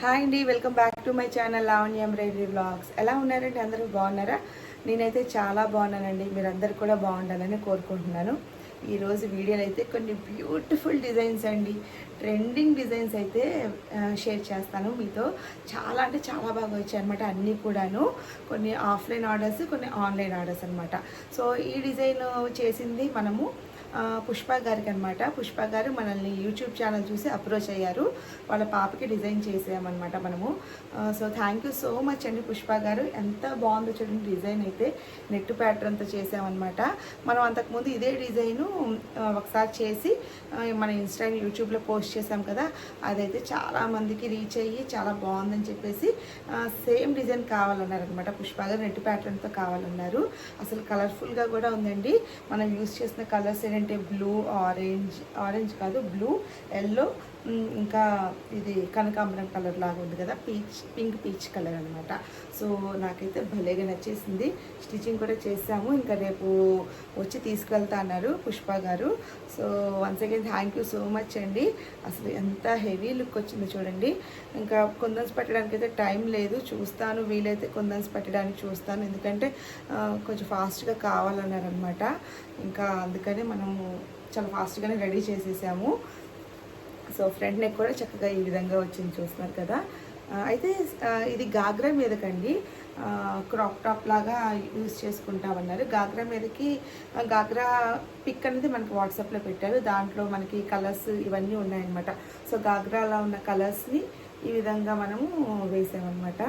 Hi అండి, welcome back to my channel Lavanya embroidery vlogs. ఎలా ఉన్నారండి? అందరూ బాగున్నారా? నేనైతే చాలా బాగున్నానండి. మీరందరూ కూడా బాగుండాలని కోరుకుంటున్నాను. ఈరోజు వీడియోలో అయితే కొన్ని బ్యూటిఫుల్ డిజైన్స్ అండి, ట్రెండింగ్ డిజైన్స్ అయితే షేర్ చేస్తాను మీతో. చాలా అంటే చాలా బాగా వచ్చాయి అనమాట. అన్నీ కూడాను కొన్ని ఆఫ్లైన్ ఆర్డర్స్, కొన్ని ఆన్లైన్ ఆర్డర్స్ అనమాట. సో ఈ డిజైన్ చేసింది మనము పుష్ప గారికి అనమాట. పుష్ప గారు మనల్ని యూట్యూబ్ ఛానల్ చూసి అప్రోచ్ అయ్యారు. వాళ్ళ పాపకి డిజైన్ చేసామన్నమాట మనము. So thank you so much అండి పుష్ప గారు. ఎంత బాగుందో చూడండి, డిజైన్ అయితే నెట్ ప్యాటర్న్తో చేసామన్నమాట. మనం అంతకుముందు ఇదే డిజైను ఒకసారి చేసి మన యూట్యూబ్లో పోస్ట్ చేసాం కదా, అదైతే చాలామందికి రీచ్ అయ్యి చాలా బాగుందని చెప్పేసి సేమ్ డిజైన్ కావాలన్నారు అనమాట. పుష్ప గారు నెట్ ప్యాటర్న్తో కావాలన్నారు. అసలు కలర్ఫుల్గా కూడా ఉందండి. మనం యూస్ చేసిన కలర్స్ ఏంటంటే బ్లూ, ఆరెంజ్ కాదు, బ్లూ, ఎల్లో, ఇంకా ఇది కనకాంబరం కలర్ లాగా ఉంది కదా, పింక్ పీచ్ కలర్ అనమాట. సో నాకైతే భలేగా నచ్చేసింది. స్టిచ్చింగ్ కూడా చేసాము. ఇంకా రేపు వచ్చి తీసుకెళ్తా అన్నారు పుష్ప గారు. So once again thank you so much అండి. అసలు ఎంత హెవీ లుక్ వచ్చిందో చూడండి. ఇంకా కొందన్స్ పెట్టడానికి అయితే టైం లేదు, చూస్తాను వీలైతే కొందన్స్ పెట్టడానికి చూస్తాను, ఎందుకంటే కొంచెం ఫాస్ట్గా కావాలన్నారనమాట. ఇంకా అందుకని మనము చాలా ఫాస్ట్గానే రెడీ చేసేసాము. సో ఫ్రంట్ నెక్ కూడా చక్కగా ఈ విధంగా వచ్చింది, చూస్తున్నారు కదా. అయితే ఇది గాగ్రా మీదకండి క్రాప్ టాప్ లాగా యూజ్ చేసుకుంటామన్నారు. గాగ్రా మీదకి గాగ్రా పిక్ అనేది మనకి వాట్సాప్లో పెట్టారు. దాంట్లో మనకి కలర్స్ ఇవన్నీ ఉన్నాయన్నమాట. సో గాగ్రాలో ఉన్న కలర్స్ని ఈ విధంగా మనము వేసామన్నమాట.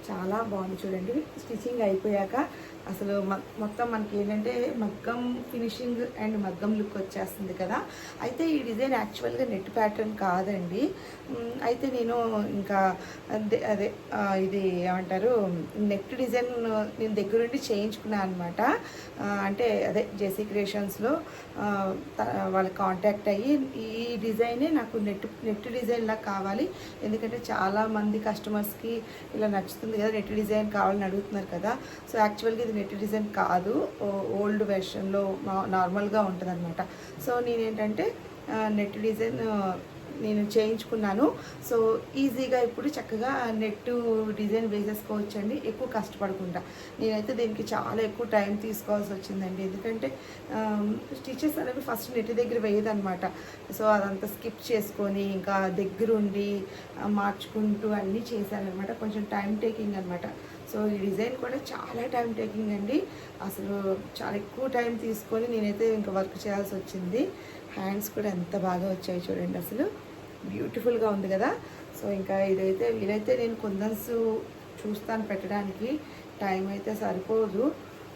చాలా బాగుంది చూడండి. స్టిచ్చింగ్ అయిపోయాక అసలు మొత్తం మనకి ఏంటంటే మగ్గం ఫినిషింగ్ అండ్ మగ్గం లుక్ వచ్చేస్తుంది కదా. అయితే ఈ డిజైన్ యాక్చువల్గా నెట్ ప్యాటర్న్ కాదండి. అయితే నేను ఇంకా అదే ఇది ఏమంటారు, నెట్ డిజైన్ నేను దగ్గరుండి చేయించుకున్నాను అనమాట. అంటే అదే జేసీ క్రియేషన్స్లో వాళ్ళకి కాంటాక్ట్ అయ్యి ఈ డిజైనే నాకు నెట్ డిజైన్ లాగా కావాలి, ఎందుకంటే చాలామంది కస్టమర్స్కి ఇలా నచ్చుతుంది కదా, నెట్ డిజైన్ కావాలని అడుగుతున్నారు కదా. సో యాక్చువల్గా ఇది నెట్ డిజైన్ కాదు, ఓల్డ్ వెర్షన్లో నార్మల్గా ఉంటుంది అనమాట. సో నేనేంటంటే నెట్ డిజైన్ నేను చేయించుకున్నాను. సో ఈజీగా ఇప్పుడు చక్కగా నెట్ డిజైన్ వేసేసుకోవచ్చండి, ఎక్కువ కష్టపడకుండా. నేనైతే దీనికి చాలా ఎక్కువ టైం తీసుకోవాల్సి వచ్చిందండి, ఎందుకంటే స్టిచెస్ అనేవి ఫస్ట్ నెట్ దగ్గర వేయదనమాట. సో అదంతా స్కిప్ చేసుకొని ఇంకా దగ్గరుండి మార్చుకుంటూ అన్నీ చేశానమాట. కొంచెం టైం టేకింగ్ అనమాట. సో ఈ డిజైన్ కూడా చాలా టైం టేకింగ్ అండి. అసలు చాలా ఎక్కువ టైం తీసుకొని నేనైతే ఇంకా వర్క్ చేయాల్సి వచ్చింది. హ్యాండ్స్ కూడా ఎంత బాగా వచ్చాయి చూడండి, అసలు బ్యూటిఫుల్గా ఉంది కదా. సో ఇంకా వీలైతే నేను కొందన్స్ చూస్తాను పెట్టడానికి, టైం అయితే సరిపోదు.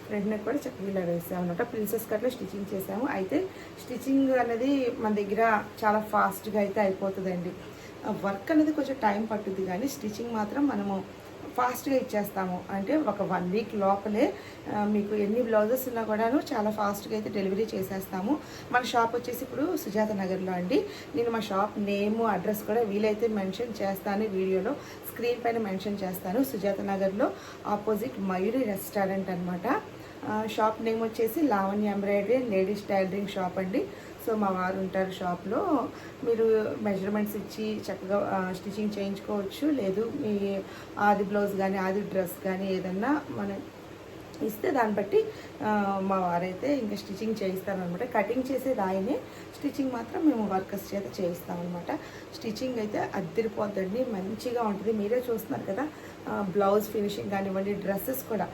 ఫ్రంట్ నెక్ కూడా చక్కగా ఇలా వేసాము అనమాట. ప్రిన్సెస్ కట్లో స్టిచ్చింగ్ చేసాము. అయితే స్టిచ్చింగ్ అనేది మన దగ్గర చాలా ఫాస్ట్గా అయితే అయిపోతుందండి. వర్క్ అనేది కొంచెం టైం పట్టుద్ది, కానీ స్టిచ్చింగ్ మాత్రం మనము ఫాస్ట్గా ఇచ్చేస్తాము. అంటే ఒక 1 వీక్ లోపలే మీకు ఎన్ని బ్లౌజెస్ ఉన్నా కూడాను చాలా ఫాస్ట్గా అయితే డెలివరీ చేసేస్తాము. మన షాప్ వచ్చేసి ఇప్పుడు సుజాత నగర్లో అండి. నేను మా షాప్ నేము, అడ్రస్ కూడా వీలైతే మెన్షన్ చేస్తాను, వీడియోలో స్క్రీన్ పైన మెన్షన్ చేస్తాను. సుజాత నగర్లో ఆపోజిట్ మయూరి రెస్టారెంట్ అనమాట. షాప్ నేమ్ వచ్చేసి Lavanya embroidery ladies tailoring shop అండి. సో మా వారు ఉంటారు షాప్లో. మీరు మెజర్మెంట్స్ ఇచ్చి చక్కగా స్టిచ్చింగ్ చేయించుకోవచ్చు. లేదు మీ ఆది బ్లౌజ్ కానీ ఆది డ్రెస్ కానీ ఏదన్నా మనం ఇస్తే దాన్ని బట్టి మా వారైతే ఇంకా స్టిచ్చింగ్ చేయిస్తారనమాట. కటింగ్ చేసేది ఆయనే, స్టిచ్చింగ్ మాత్రం మేము వర్కర్స్ చేత చేయిస్తామన్నమాట. స్టిచ్చింగ్ అయితే అద్దరిపోద్దండి, మంచిగా ఉంటుంది. మీరే చూస్తున్నారు కదా, బ్లౌజ్ ఫినిషింగ్ కానివ్వండి, డ్రెస్సెస్ కూడా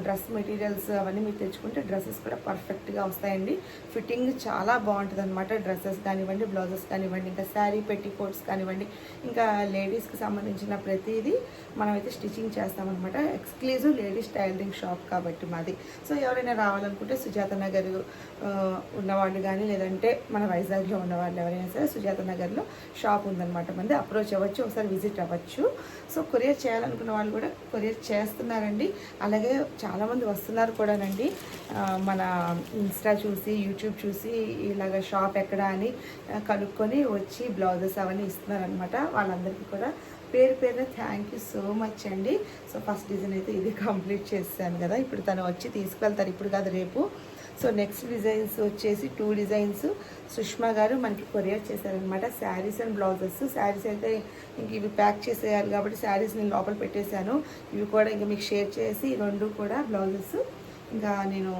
డ్రెస్ మెటీరియల్స్ అవన్నీ మీరు తెచ్చుకుంటే డ్రెస్సెస్ కూడా పర్ఫెక్ట్గా వస్తాయండి. ఫిట్టింగ్ చాలా బాగుంటుంది అనమాట. డ్రెస్సెస్ కానివ్వండి, బ్లౌజెస్ కానివ్వండి, ఇంకా శారీ పెట్టికోట్స్ కానివ్వండి, ఇంకా లేడీస్కి సంబంధించిన ప్రతిదీ మనమైతే స్టిచ్చింగ్ చేస్తామన్నమాట. ఎక్స్క్లూజివ్ లేడీస్ టైలరింగ్ షాప్ కాబట్టి మాది. సో ఎవరైనా రావాలనుకుంటే సుజాత నగర్ ఉన్నవాళ్ళు కానీ, లేదంటే మన వైజాగ్లో ఉన్నవాళ్ళు ఎవరైనా సరే సుజాత నగర్లో షాప్ ఉందన్నమాట మంది, అప్రోచ్ అవ్వచ్చు, ఒకసారి విజిట్ అవ్వచ్చు. సో కొరియర్ చేయాలనుకున్న వాళ్ళు కూడా కొరియర్ చేస్తున్నారండి. అలాగే చాలామంది వస్తున్నారు కూడానండి, మన ఇన్స్టా చూసి, యూట్యూబ్ చూసి ఇలాగ షాప్ ఎక్కడ అని కనుక్కొని వచ్చి బ్లౌజెస్ అవన్నీ ఇస్తున్నారనమాట. వాళ్ళందరికీ కూడా పేరు పేరున థ్యాంక్ యూ సో మచ్ అండి. సో ఫస్ట్ డిజైన్ అయితే ఇది కంప్లీట్ చేశాను కదా, ఇప్పుడు తను వచ్చి తీసుకువెళ్తారు, ఇప్పుడు కాదు రేపు. సో నెక్స్ట్ డిజైన్స్ వచ్చేసి 2 డిజైన్స్ సుష్మా గారు మనకి కొరియర్ చేశారనమాట. Saris and blouses. శారీస్ అయితే ఇంక ఇవి ప్యాక్ చేసేయాలి కాబట్టి శారీస్ నేను లోపల పెట్టేశాను. ఇవి కూడా ఇంకా మీకు షేర్ చేసి 2 కూడా బ్లౌజెస్ ఇంకా నేను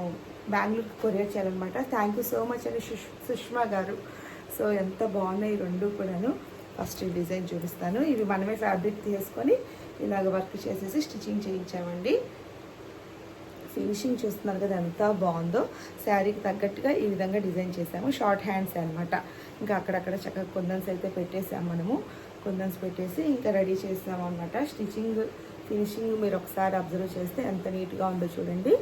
బెంగళూరుకి కొరియర్ చేయాలన్నమాట. థ్యాంక్ యూ సో మచ్ అండి సుష్మా గారు. సో ఎంత బాగున్నాయి 2 కూడాను. ఫస్ట్ ఈ డిజైన్ చూపిస్తాను. ఇవి మనమే ఫ్యాబ్రిక్ తీసుకొని ఇలాగ వర్క్ చేసేసి స్టిచ్చింగ్ చేయించామండి. ఫినిషింగ్ చూస్తున్నారు కదా ఎంత బాగుందో. శారీకి తగ్గట్టుగా ఈ విధంగా డిజైన్ చేసాము. షార్ట్ హ్యాండ్స్ అనమాట. ఇంకా అక్కడక్కడ చక్కగా కుందన్స్ అయితే పెట్టేసాము. మనము కుందన్స్ పెట్టేసి ఇంకా రెడీ చేసాము అనమాట. స్టిచ్చింగ్ ఫినిషింగ్ మీరు ఒకసారి అబ్జర్వ్ చేస్తే ఎంత నీట్గా ఉందో చూడండి.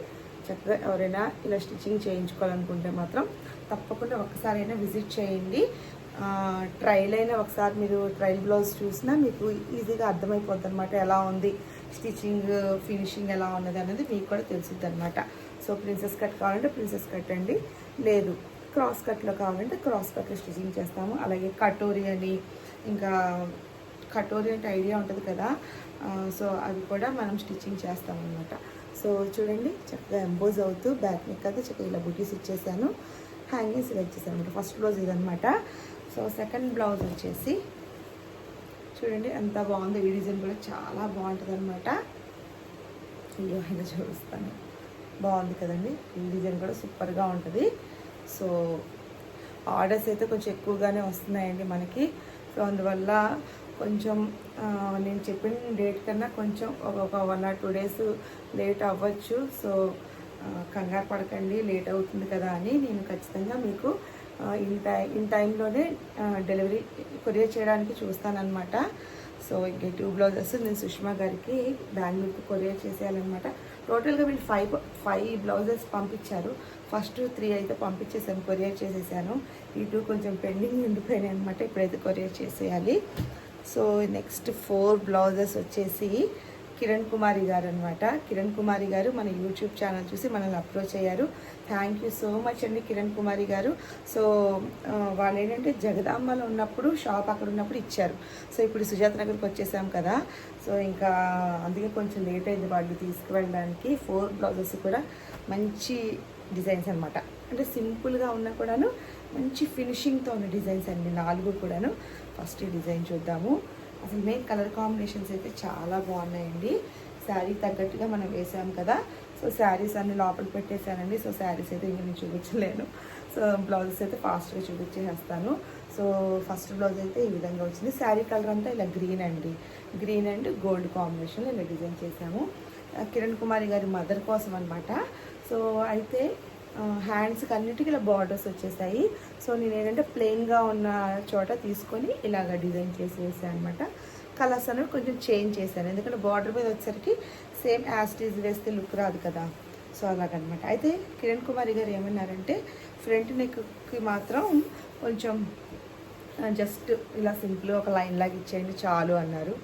చక్కగా ఎవరైనా ఇలా స్టిచ్చింగ్ చేయించుకోవాలనుకుంటే మాత్రం తప్పకుండా ఒకసారైనా విజిట్ చేయండి. ట్రయల్ అయినా ఒకసారి మీరు ట్రయల్ బ్లౌజ్ చూసినా మీకు ఈజీగా అర్థమైపోద్ది అనమాట. ఎలా ఉంది స్టిచ్చింగ్ ఫినిషింగ్ ఎలా ఉన్నది అనేది మీకు కూడా తెలుసుద్ది అనమాట. సో ప్రిన్సెస్ కట్ కావాలంటే ప్రిన్సెస్ కట్ అండి, లేదు క్రాస్ కట్లో కావాలంటే క్రాస్ కట్లో స్టిచ్చింగ్ చేస్తాము. అలాగే కటోరీ అని, ఇంకా కటోరీ అంటే ఐడియా ఉంటుంది కదా, సో అవి కూడా మనం స్టిచ్చింగ్ చేస్తామన్నమాట. సో చూడండి చక్కగా ఎంబోజ్ అవుతూ బ్యాక్ నెక్ అయితే చక్కగా ఇలా బుటీస్ ఇచ్చేసాను. హ్యాంగింగ్స్ ఇలా ఇచ్చేసాను అనమాట. ఫస్ట్ బ్లౌజ్ ఇదనమాట. సో సెకండ్ బ్లౌజ్ వచ్చేసి చూడండి ఎంత బాగుందో. ఈ డిజైన్ కూడా చాలా బాగుంటుంది అనమాట. అయ్యో ఇలా చూపిస్తాను, బాగుంది కదండి. ఈ డిజైన్ కూడా సూపర్గా ఉంటుంది. సో ఆర్డర్స్ అయితే కొంచెం ఎక్కువగానే వస్తున్నాయండి మనకి. సో అందువల్ల కొంచెం నేను చెప్పిన డేట్ కన్నా కొంచెం ఒక 1 or 2 days లేట్ అవ్వచ్చు. సో కంగారు పడకండి, లేట్ అవుతుంది కదా అని నేను ఖచ్చితంగా మీకు ఇన్ టైంలోనే డెలివరీ కొరియర్ చేయడానికి చూస్తానన్నమాట. సో ఇంక 2 బ్లౌజెస్ నేను సుష్మా గారికి బెంగళూరుకి కొరియర్ చేసేయాలన్నమాట. టోటల్గా వీళ్ళు 5 బ్లౌజెస్ పంపించారు. ఫస్ట్ 3 అయితే పంపించేసాను, కొరియర్ చేసేసాను. ఈ 2 కొంచెం పెండింగ్ ఉండిపోయినాయి అనమాట. ఇప్పుడైతే కొరియర్ చేసేయాలి. సో నెక్స్ట్ 4 బ్లౌజెస్ వచ్చేసి కిరణ్ కుమారి గారు అనమాట. కిరణ్ కుమారి గారు మన యూట్యూబ్ ఛానల్ చూసి మనల్ని అప్రోచ్ అయ్యారు. థ్యాంక్ యూ సో మచ్ అండి కిరణ్ కుమారి గారు. సో వాళ్ళు ఏంటంటే జగదాంబలో ఉన్నప్పుడు షాప్ అక్కడ ఉన్నప్పుడు ఇచ్చారు. సో ఇప్పుడు సుజాత నగర్కి వచ్చేసాం కదా, సో ఇంకా అందుకే కొంచెం లేట్ అయింది వాళ్ళు తీసుకువెళ్ళడానికి. 4 బ్లౌజెస్ కూడా మంచి డిజైన్స్ అనమాట. అంటే సింపుల్గా ఉన్నా కూడాను మంచి ఫినిషింగ్తో ఉన్న డిజైన్స్ అండి 4 కూడాను. ఫస్ట్ ఈ డిజైన్ చూద్దాము. అసలు మెయిన్ కలర్ కాంబినేషన్స్ అయితే చాలా బాగున్నాయండి. శారీ తగ్గట్టుగా మనం వేసాం కదా. సో శారీస్ అన్ని లోపల పెట్టేశానండి. సో శారీస్ అయితే ఇంకా నేను చూపించలేను. సో బ్లౌజెస్ అయితే ఫాస్ట్గా చూపించేస్తాను. సో ఫస్ట్ బ్లౌజ్ అయితే ఈ విధంగా వచ్చింది. శారీ కలర్ అంతా ఇలా గ్రీన్ అండి, గ్రీన్ అండ్ గోల్డ్ కాంబినేషన్లో ఇలా డిజైన్ చేసాము. కిరణ్ కుమారి గారి మదర్ కోసం అనమాట. సో అయితే హ్యాండ్స్కి అన్నిటికీ ఇలా బార్డర్స్ వచ్చేసాయి. సో నేను ఏంటంటే ప్లెయిన్గా ఉన్న చోట తీసుకొని ఇలాగ డిజైన్ చేసి వేసాను అనమాట. కలర్స్ అనేవి కొంచెం చేంజ్ చేశాను, ఎందుకంటే బార్డర్ మీద వచ్చేసరికి సేమ్ యాస్టీజ్ వేస్తే లుక్ రాదు కదా. సో అలాగనమాట. అయితే కిరణ్ కుమారి గారు ఏమన్నారంటే ఫ్రంట్ నెక్కి మాత్రం కొంచెం జస్ట్ ఇలా సింపుల్ ఒక లైన్ లాగా ఇచ్చేయండి చాలు అన్నారు.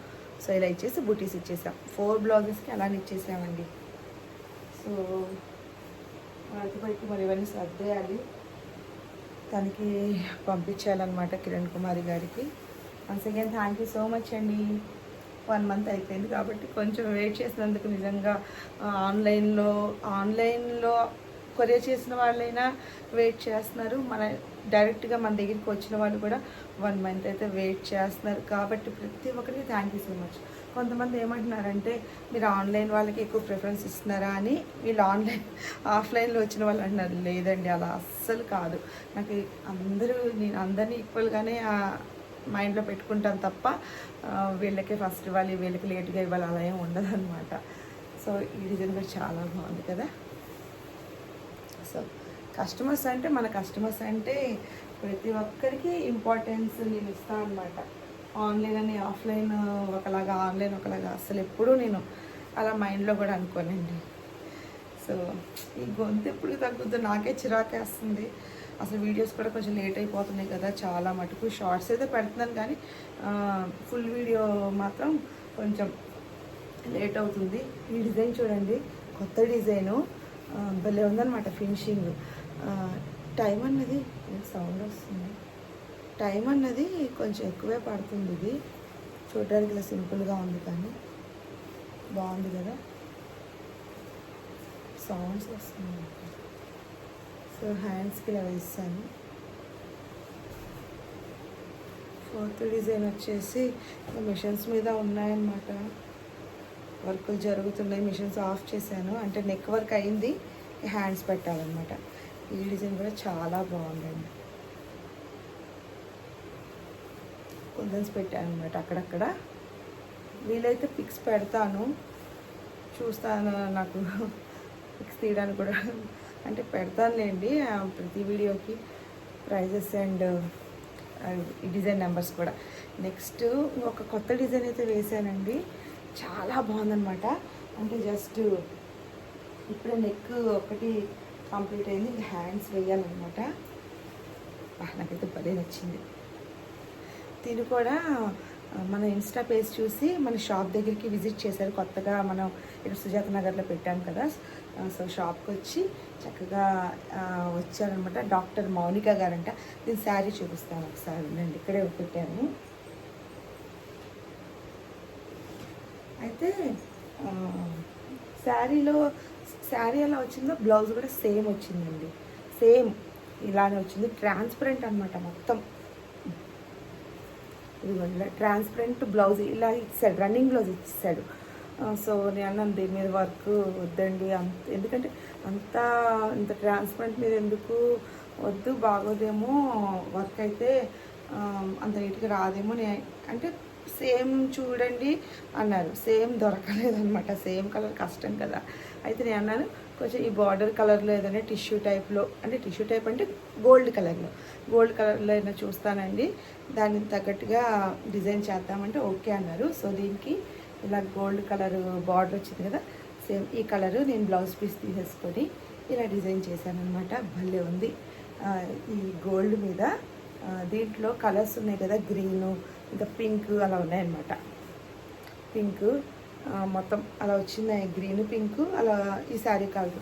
సో ఇలా ఇచ్చేసి బుటీస్ ఇచ్చేసాం. 4 బ్లౌజెస్కి అలానే ఇచ్చేసామండి. సో అటుపైకి మరి ఇవన్నీ సర్దేయాలి, తనకి పంపించాలన్నమాట కిరణ్ కుమారి గారికి. Once again thank you so much అండి. 1 month అయిపోయింది కాబట్టి కొంచెం వెయిట్ చేసినందుకు నిజంగా ఆన్లైన్లో కొరియర్ చేసిన వాళ్ళైనా వెయిట్ చేస్తున్నారు, మన డైరెక్ట్గా మన దగ్గరికి వచ్చిన వాళ్ళు కూడా 1 month అయితే వెయిట్ చేస్తున్నారు. కాబట్టి ప్రతి ఒక్కరికి థ్యాంక్ యూ సో మచ్. కొంతమంది ఏమంటున్నారంటే మీరు ఆన్లైన్ వాళ్ళకి ఎక్కువ ప్రిఫరెన్స్ ఇస్తున్నారా అని, వీళ్ళు ఆఫ్లైన్లో వచ్చిన వాళ్ళు అంటున్నారు. లేదండి, అలా అస్సలు కాదు. నాకు నేను అందరినీ ఈక్వల్గానే మైండ్లో పెట్టుకుంటాను తప్ప వీళ్ళకే ఫస్ట్ ఇవ్వాలి వీళ్ళకి లేట్గా ఇవ్వాలి అలా ఏమి ఉండదు అనమాట. సో ఈ డిజైన్ కూడా చాలా బాగుంది కదా. సో కస్టమర్స్ అంటే మన కస్టమర్స్ అంటే ప్రతి ఒక్కరికి ఇంపార్టెన్స్ నేను ఇస్తాను అనమాట. ఆన్లైన్ అని ఆఫ్లైన్ ఒకలాగా ఆన్లైన్ ఒకలాగా అసలు ఎప్పుడూ నేను అలా మైండ్లో కూడా అనుకోనండి. సో ఈ గొంతు ఎప్పుడు తగ్గుద్దో నాకే చిరాకేస్తుంది. అసలు వీడియోస్ కూడా కొంచెం లేట్ అయిపోతున్నాయి కదా చాలా మటుకు. షార్ట్స్ అయితే పెడుతున్నాను కానీ ఫుల్ వీడియో మాత్రం కొంచెం లేట్ అవుతుంది. ఈ డిజైన్ చూడండి, కొత్త డిజైను భలే ఉందన్నమాట ఫినిషింగ్. టైం అన్నది సౌండ్ వస్తుంది, టైం అన్నది కొంచెం ఎక్కువే పడుతుంది. ఇది చూడడానికి ఇలా సింపుల్గా ఉంది కానీ బాగుంది కదా. సౌండ్స్ వస్తుంది. సో హ్యాండ్స్కి ఇలా వేస్తాను. ఫోర్త్ డిజైన్ వచ్చేసి మిషన్స్ మీద ఉన్నాయన్నమాట, వర్కులు జరుగుతున్నాయి. మిషన్స్ ఆఫ్ చేశాను, అంటే నెక్ వర్క్ అయింది, హ్యాండ్స్ పెట్టాలన్నమాట. ఈ డిజైన్ కూడా చాలా బాగుందండి. కుందన్స్ పెట్టాను అనమాట అక్కడక్కడ. వీలైతే పిక్స్ పెడతాను, చూస్తాను. నాకు పిక్స్ తీయడానికి కూడా అంటే పెడతానులేండి ప్రతి వీడియోకి ప్రైజెస్ అండ్ ఈ డిజైన్ నెంబర్స్ కూడా. నెక్స్ట్ ఒక కొత్త డిజైన్ అయితే వేసానండి, చాలా బాగుందన్నమాట. అంటే జస్ట్ ఇప్పుడే నెక్ ఒకటి కంప్లీట్ అయింది, ఇంకా హ్యాండ్స్ వేయాలన్నమాట. నాకైతే భలే నచ్చింది. తిని కూడా మన ఇన్స్టా పేజ్ చూసి మన షాప్ దగ్గరికి విజిట్ చేశారు. కొత్తగా మనం ఇక్కడ సుజాత నగర్లో పెట్టాం కదా, సో షాప్కి వచ్చి చక్కగా వచ్చారనమాట. డాక్టర్ మౌనిక గారంట. నేను శారీ చూపిస్తాను ఒకసారి, నేను ఇక్కడే పెట్టాను. అయితే శారీ ఎలా వచ్చిందో బ్లౌజ్ కూడా సేమ్ వచ్చిందండి, సేమ్ ఇలానే వచ్చింది. ట్రాన్స్పరెంట్ అనమాట మొత్తం. ఇదిగోండి ట్రాన్స్పరెంట్ బ్లౌజ్ ఇలా ఇచ్చాడు, రన్నింగ్ బ్లౌజ్ ఇచ్చాడు. సో నేను అన్నాను దీని మీద వర్క్ వద్దండి, ఎందుకంటే ఇంత ట్రాన్స్పరెంట్ మీద ఎందుకు వద్దు, బాగోదేమో, వర్క్ అయితే అంత నీట్గా రాదేమో. అంటే సేమ్ చూడండి అన్నారు, సేమ్ దొరకలేదనమాట, సేమ్ కలర్ కష్టం కదా. అయితే నేను అన్నాను కొంచెం ఈ బార్డర్ కలర్లో ఏదైనా టిష్యూ టైప్లో, అంటే టిష్యూ టైప్ అంటే గోల్డ్ కలర్లో ఏదైనా చూస్తానండి, దానికి తగ్గట్టుగా డిజైన్ చేద్దామంటే ఓకే అన్నారు. సో దీనికి ఇలా గోల్డ్ కలర్ బార్డర్ వచ్చింది కదా, సేమ్ ఈ కలరు నేను బ్లౌజ్ పీస్ తీసేసుకొని ఇలా డిజైన్ చేశాను అనమాట. భలే ఉంది ఈ గోల్డ్ మీద. దీంట్లో కలర్స్ ఉన్నాయి కదా, గ్రీను ఇంకా పింక్ అలా ఉన్నాయన్నమాట. పింక్ మొత్తం అలా వచ్చింది, గ్రీన్ పింక్ అలా ఈ శారీ కలర్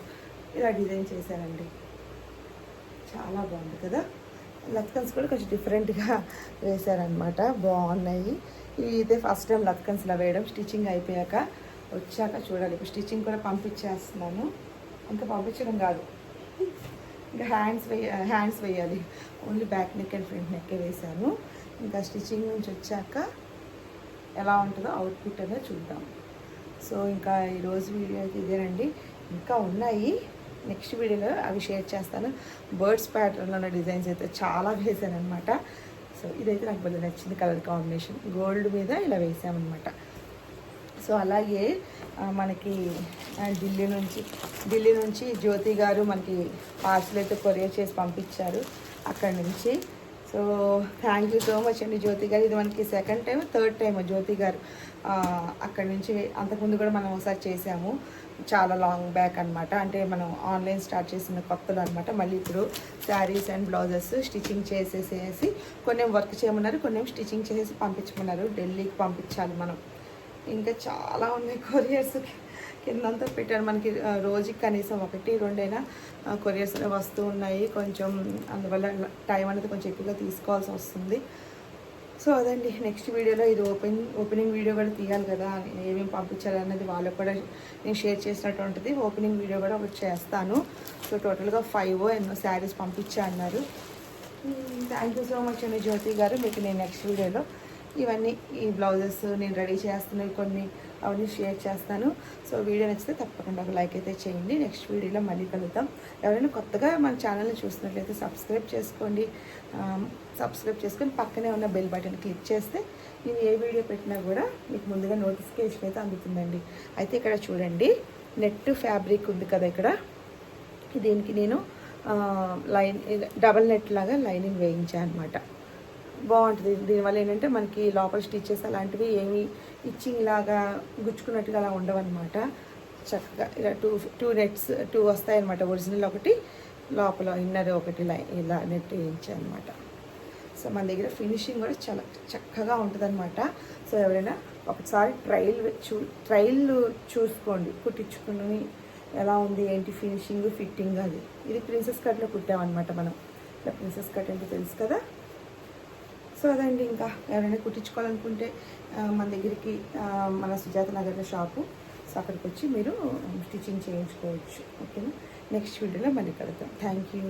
ఇలా డిజైన్ చేశానండి. చాలా బాగుంది కదా. లత్కన్స్ కూడా కొంచెం డిఫరెంట్గా వేశారనమాట, బాగున్నాయి. ఇదే ఫస్ట్ టైం లత్కన్స్ ఇలా వేయడం. స్టిచ్చింగ్ అయిపోయాక వచ్చాక చూడాలి. ఇప్పుడు స్టిచ్చింగ్ కూడా పంపించేస్తున్నాను. ఇంకా పంపించడం కాదు, ఇంకా హ్యాండ్స్ వేయాలి. Only back neck and front నెక్కే వేశాను. ఇంకా స్టిచ్చింగ్ నుంచి వచ్చాక ఎలా ఉంటుందో అవుట్పుట్ అనేది చూద్దాం. సో ఇంకా ఈరోజు వీడియో అయితే ఇదేనండి. ఇంకా ఉన్నాయి, నెక్స్ట్ వీడియోలో అవి షేర్ చేస్తాను. బర్డ్స్ ప్యాటర్న్లో ఉన్న డిజైన్స్ అయితే చాలా వేసాను అనమాట. సో ఇదైతే నాకు బాగా నచ్చింది, కలర్ కాంబినేషన్ గోల్డ్ మీద ఇలా వేసామన్నమాట. సో అలాగే మనకి ఢిల్లీ నుంచి జ్యోతి గారు మనకి పార్సల్ అయితే కొరియర్ చేసి పంపించారు అక్కడి నుంచి. So thank you so much అండి జ్యోతి గారు. ఇది మనకి సెకండ్ టైం థర్డ్ టైం జ్యోతి గారు అక్కడి నుంచి. అంతకుముందు కూడా మనం ఒకసారి చేసాము, చాలా లాంగ్ బ్యాక్ అనమాట. అంటే మనం ఆన్లైన్ స్టార్ట్ చేసిన కొత్తలో అనమాట. మళ్ళీ ఇప్పుడు శారీస్ అండ్ బ్లౌజెస్ స్టిచ్చింగ్ చేసేసేసి కొన్ని వర్క్ చేయమన్నారు, కొన్ని స్టిచ్చింగ్ చేసేసి పంపించమన్నారు. ఢిల్లీకి పంపించాలి మనం. ఇంకా చాలా ఉన్నాయి కొరియర్స్, కిందంతా పెట్టారు. మనకి రోజుకి కనీసం 1-2 కొరియర్స్ వస్తూ ఉన్నాయి. కొంచెం అందువల్ల టైం అనేది కొంచెం ఎక్కువగా తీసుకోవాల్సి వస్తుంది. సో అదండి, నెక్స్ట్ వీడియోలో ఇది ఓపెనింగ్ వీడియో కూడా తీయాలి కదా, ఏమేమి పంపించాలి అన్నది వాళ్ళకు కూడా నేను షేర్ చేసినట్టు ఉంటుంది. ఓపెనింగ్ వీడియో కూడా ఒకటి చేస్తాను. సో టోటల్గా 5 ఎన్నో శారీస్ పంపించా అన్నారు. థ్యాంక్ యూ సో మచ్ అండి జ్యోతి గారు. మీకు నేను నెక్స్ట్ వీడియోలో ఇవన్నీ ఈ బ్లౌజెస్ నేను రెడీ చేస్తున్నవి కొన్ని అవన్నీ షేర్ చేస్తాను. సో వీడియో నచ్చితే తప్పకుండా ఒక లైక్ అయితే చేయండి. నెక్స్ట్ వీడియోలో మళ్ళీ కలుద్దాం. ఎవరైనా కొత్తగా మన ఛానల్ని చూసినట్లయితే సబ్స్క్రైబ్ చేసుకొని పక్కనే ఉన్న బెల్ బటన్ క్లిక్ చేస్తే నేను ఏ వీడియో పెట్టినా కూడా మీకు ముందుగా నోటిఫికేషన్ అయితే అందుతుందండి. అయితే ఇక్కడ చూడండి, నెట్ ఫ్యాబ్రిక్ ఉంది కదా, ఇక్కడ దీనికి నేను డబల్ నెట్ లాగా లైనింగ్ వేయించాను అనమాట. బాగుంటుంది. దీనివల్ల ఏంటంటే మనకి లోపల స్టిచ్చెస్ అలాంటివి ఏమి ఇచ్చింగ్ లాగా గుచ్చుకున్నట్టుగా అలా ఉండవన్నమాట. చక్కగా ఇలా టూ నెట్స్ వస్తాయి అనమాట. ఒరిజినల్ ఒకటి, లోపల ఇన్నర్ ఒకటి ఇలా నెట్ వేయించాను అనమాట. సో మన దగ్గర ఫినిషింగ్ కూడా చాలా చక్కగా ఉంటుందన్నమాట. సో ఎవరైనా ఒకసారి ట్రయల్ చూసుకోండి, కుట్టించుకుని ఎలా ఉంది ఏంటి ఫినిషింగ్ ఫిట్టింగ్ అది. ఇది ప్రిన్సెస్ కట్లో కుట్టామన్నమాట మనం. ఇలా ప్రిన్సెస్ కట్ అంటే తెలుసు కదా. సో అదండి, ఇంకా ఎవరైనా కుట్టించుకోవాలనుకుంటే మన దగ్గరికి మన సుజాత నగర్లో షాపు. సో అక్కడికి వచ్చి మీరు స్టిచ్చింగ్ చేయించుకోవచ్చు. ఓకేనా, నెక్స్ట్ వీడియోలో మళ్ళీ కలుద్దాం. Thank you.